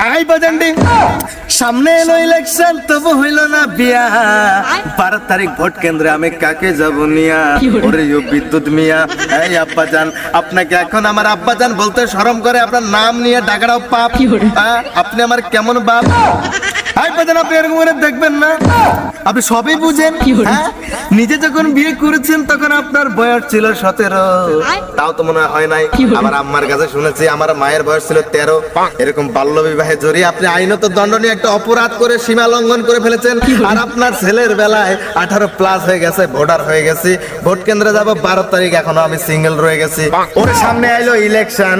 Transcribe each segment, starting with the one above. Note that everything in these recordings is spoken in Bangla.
আই বাজান্ডি সামনে এলো ইলেকশন তবু হইল না বিয়া 12 তারিখ ভোট কেন্দ্রে আমি কাকে যাব নিয়া ওরে ইউ বিদ্যুৎ মিয়া এই আব্বাজান আপনাকে এখন আমার আব্বাজান বলতে শরম করে আপনার নাম নিয়ে ডাকাটাও পাপ আপনি আমার কেমন বাপ আই বাজান আপনি এরকম করে দেখবেন না আপনি সবই বুঝেন নিজে যখন বিয়ে করেছেন তখন আপনার বয়স ছিল 17 তাও তো মনে হয় নাই আমার আম্মার কাছে শুনেছি আমার মায়ের বয়স ছিল 13 এরকম বাল্য বিবাহে জড়িয়ে আপনি আইনত দণ্ডনীয় একটা অপরাধ করে সীমা লঙ্ঘন করে ফেলেছেন আর আপনার ছেলের বেলায় 18 প্লাস হয়ে গেছে ভোটার হয়ে গেছি ভোট কেন্দ্রে যাব 12 তারিখ এখনো আমি সিঙ্গেল রয়ে গেছি ওর সামনে আইলো ইলেকশন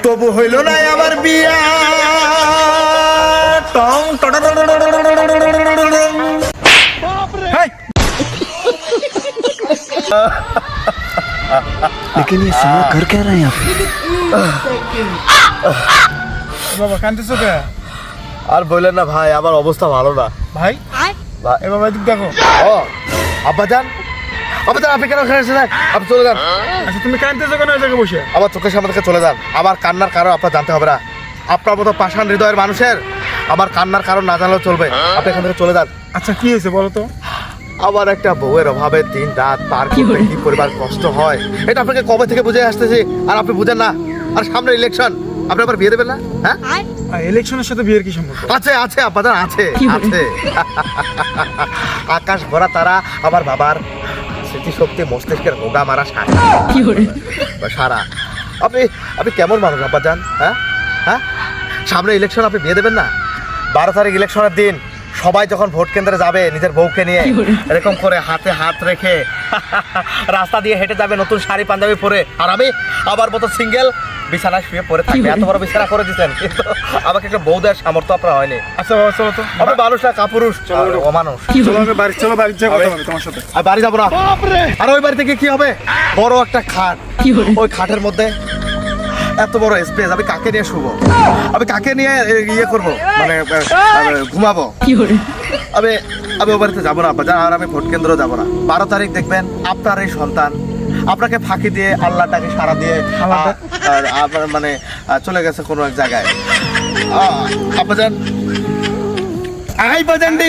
তবু হইল না আবার বিয়া টং लेकिन ये साला कर क्या रहा है यहाँ पे? বাবা কাঁদতেছো কে? আর বললেন না ভাই আমার অবস্থা ভালো না ভাই এ বাবা এদিক দেখো। ও আব্বাজান আপনি কেন খেয়েছেন আপনি চলে যান আচ্ছা তুমি কাঁদতেছো কেন এই জায়গায় বসে? আমার চোখের সামনে থেকে চলে যান আমার কান্নার কারণ আপনার জানতে হবে না আপনার মতো পাষাণ হৃদয়ের মানুষের আমার কান্নার কারণ না জানলেও চলবে আপনি এখান থেকে চলে যান আচ্ছা কি হয়েছে বলো তো? আমার একটা বউয়ের অভাবে দিন রাত পার করতে কি পরিবার কষ্ট হয় এটা আপনাকে কবে থেকে বুঝে আসতেছি আর আপনি বুঝেন না আর সামনে ইলেকশন আপনি আবার বিয়ে দেবেন না হ্যাঁ ইলেকশনের সাথে বিয়ের কি সম্পর্ক? আছে আপনাদের আছে আকাশ ভরা তারা আমার বাবার স্মৃতিশক্তি মস্তিষ্কের রোগা মারা সারা আপনি কেমন মানুষ আব্বাজান হ্যাঁ সামনে ইলেকশন আপনি বিয়ে দেবেন না 12 তারিখ ইলেকশনের দিন সবাই যখন ভোট কেন্দ্রে যাবে নিজের বউকে নিয়ে এরকম করে হাতে হাত রেখে রাস্তা দিয়ে হেঁটে যাবে নতুন শাড়ি পাঞ্জাবি পরে আর আমি আবার মতো সিঙ্গেল বিছানায় শুয়ে পড়ে থাকবে এত বড় বিছানা করে দিচ্ছেন কিন্তু আমাকে একটা বউ দেওয়ার সামর্থ্য আপনার হয়নি আচ্ছা বাবা চলো তো আমি মানুষ না কাপুরুষ অমানুষ চলো বাড়ি যাই কথা বলি তোমার সাথে। আর বাড়ি যাবো না আর ওই বাড়ি থেকে কি হবে বড় একটা খাট ওই খাটের মধ্যে এত বড় স্পেস আমি কাকে নিয়ে শুবো আমি কাকে নিয়ে ইয়ে করবো মানে ঘুমাবো আমি ওই বাড়িতে যাবো না আর আমি ভোট কেন্দ্র যাবো না 12 তারিখ দেখবেন আপনার এই সন্তান আপনাকে ফাঁকি দিয়ে আল্লাহটাকে সারা দিয়ে আপনার মানে চলে গেছে কোনো এক জায়গায় আব্বাজান আই বাজান্ডি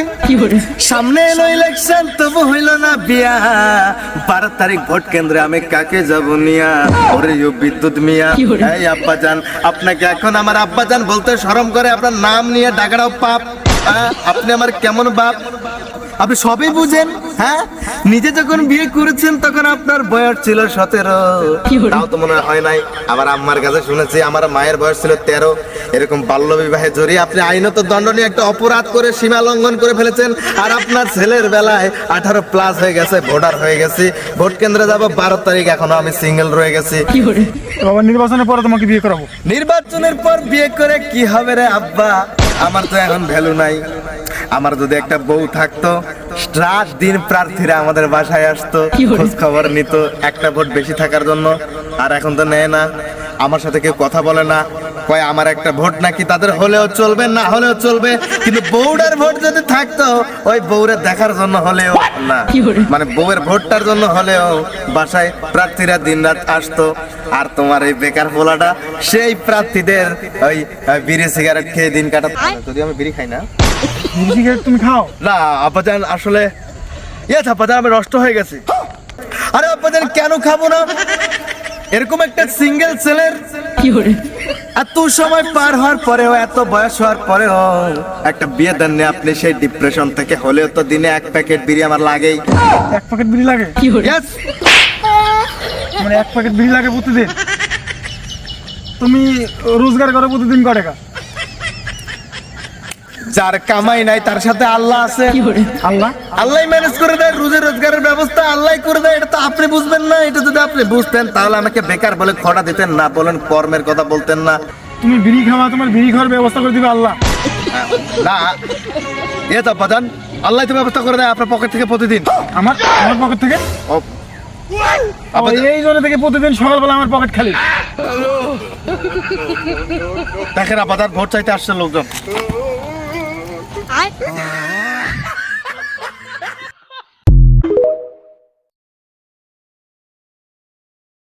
সামনে এলো ইলেকশন তবু হইল না বিয়া 12 তারিখ ভোট কেন্দ্রে আমি কাকে যাব নিয়া ওরে ইউ বিদ্যুৎ মিয়া এই আব্বাজান আপনাকে এখন আমার আব্বাজান বলতে শরম করে আপনার নাম নিয়ে ডাকাটাও পাপ আপনি আমার কেমন বাপ আপনি সবই বুঝেন নিজে যখন বিয়ে করেছেন তখন আপনার বয়স ছিল 17 তাও তো মনে হয় নাই আমার আম্মার কাছে শুনেছি আমার মায়ের বয়স ছিল 13 এরকম বাল্য বিবাহে জড়িয়ে আপনি আইনত দণ্ডনীয় একটা অপরাধ করে সীমা লঙ্ঘন করে ফেলেছেন আর আপনার ছেলের বেলায় 18 প্লাস হয়ে গেছে ভোটার হয়ে গেছি ভোট কেন্দ্রে যাব 12 তারিখ এখনো আমি সিঙ্গেল রয়ে গেছি বাবা নির্বাচনের পরে তোমাকে বিয়ে করাবো। নির্বাচনের পর বিয়ে করে কি হবে রে আব্বা আমার তো এখন ভ্যালু নাই আমার যদি একটা বউ থাকতো রাত দিন প্রার্থীরা আমাদের বাসায় আসতো খোঁজ খবর নিত একটা ভোট বেশি থাকার জন্য আর এখন তো নেয় না আমার সাথে কেউ কথা বলে না কয় আমার একটা ভোট নাকি তাদের হলেও চলবে না হলেও চলবে কিন্তু বউটার ভোট যদি থাকতো ওই বউরে দেখার জন্য হলেও না মানে বউয়ের ভোটটার জন্য হলেও বাসায় প্রার্থীরা দিন রাত আসতো আর তোমার এই বেকার পোলাটা সেই প্রার্থীদের ওই বিড়ি সিগারেট খেয়ে দিন কাটাতো যদি আমি বিড়ি খাই না তুমি খাও না আব্বাজান আসলে আব্বাজান আমি নষ্ট হয়ে গেছি আরে আব্বাজান কেন খাবো না এরকম একটা সিঙ্গেল ছেলের এত সময় পার হওয়ার পরেও এত বয়স হওয়ার পরেও একটা বিয়ে দেননি আপনি সেই ডিপ্রেশন থেকে হলেও তো দিনে 1 প্যাকেট বিড়ি আমার লাগেই 1 প্যাকেট বিড়ি লাগে মানে 1 প্যাকেট বিড়ি লাগে প্রতিদিন তুমি রোজগার করো প্রতিদিন কত টাকা যার কামাই নাই তার সাথে আল্লাহ আছে আল্লাহ ম্যানেজ করে দেয় রোজের রোজগারের ব্যবস্থা আল্লাহ করে দেয় এটা তো আপনি বুঝবেন না এটা যদি আপনি বুঝতেন তাহলে আমাকে বেকার বলে খড়া দিতেন না বলেন কর্মের কথা বলতেন না তুমি বিড়ি খাওয়া তোমার বিড়ি খাওয়ার ব্যবস্থা করে দিবে আল্লাহ না তো বাজান আল্লাহ তো ব্যবস্থা করে দেয় আপনার পকেট থেকে প্রতিদিন আমার পকেট থেকে এই জন্য থেকে প্রতিদিন সকালবেলা আমার পকেট খালি দেখেন আপাতত ভোট চাইতে আসছে লোকজন